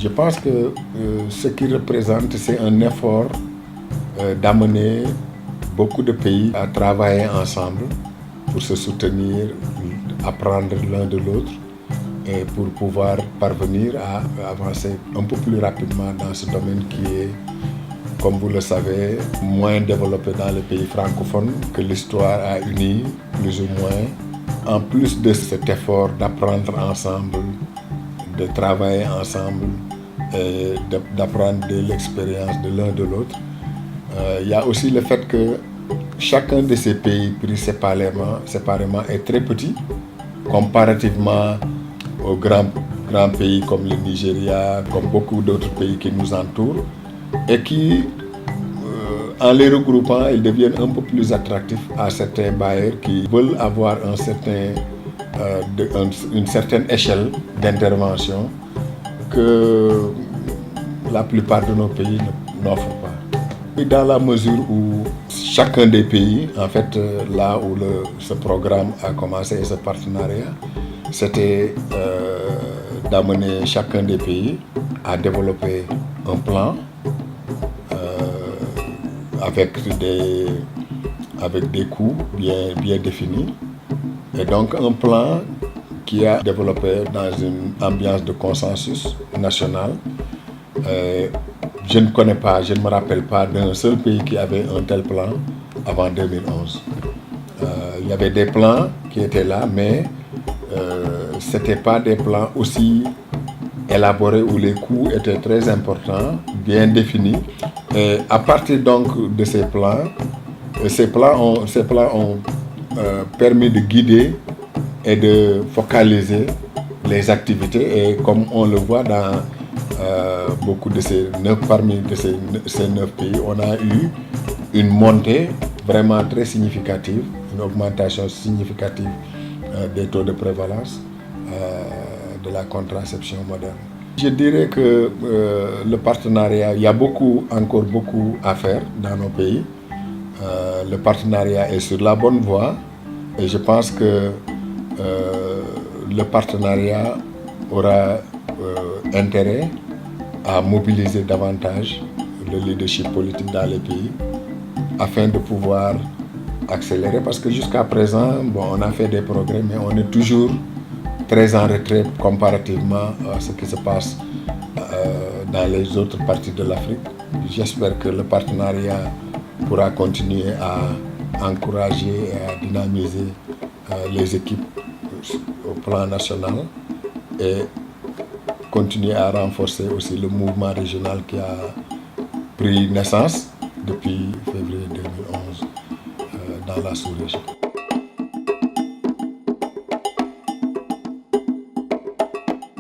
Je pense que ce qui représente, c'est un effort d'amener beaucoup de pays à travailler ensemble pour se soutenir, apprendre l'un de l'autre et pour pouvoir parvenir à avancer un peu plus rapidement dans ce domaine qui est, comme vous le savez, moins développé dans les pays francophones, que l'histoire a uni plus ou moins. En plus de cet effort d'apprendre ensemble, de travailler ensemble et d'apprendre de l'expérience de l'un de l'autre, il y a aussi le fait que chacun de ces pays pris séparément est très petit comparativement aux grands pays comme le Nigeria, comme beaucoup d'autres pays qui nous entourent et qui, en les regroupant, ils deviennent un peu plus attractifs à certains bailleurs qui veulent avoir une certaine échelle d'intervention que la plupart de nos pays n'offrent pas. Et dans la mesure où chacun des pays, en fait, là où ce programme a commencé et ce partenariat, c'était d'amener chacun des pays à développer un plan avec des coûts bien définis. Et donc un plan qui a développé dans une ambiance de consensus national. Je ne me rappelle pas d'un seul pays qui avait un tel plan avant 2011. Il y avait des plans qui étaient là, mais ce n'étaient pas des plans aussi élaborés où les coûts étaient très importants, bien définis. Et à partir donc de ces plans ont permis de guider et de focaliser les activités. Et comme on le voit dans beaucoup de parmi ces 9 pays, on a eu une montée vraiment très significative, une augmentation significative des taux de prévalence de la contraception moderne. Je dirais que le partenariat, il y a encore beaucoup à faire dans nos pays. Le partenariat est sur la bonne voie et je pense que le partenariat aura intérêt à mobiliser davantage le leadership politique dans les pays afin de pouvoir accélérer, parce que jusqu'à présent, on a fait des progrès, mais on est toujours très en retrait comparativement à ce qui se passe dans les autres parties de l'Afrique. J'espère que le partenariat pourra continuer à encourager et à dynamiser les équipes au plan national et continuer à renforcer aussi le mouvement régional qui a pris naissance depuis février 2011 dans la sous-région.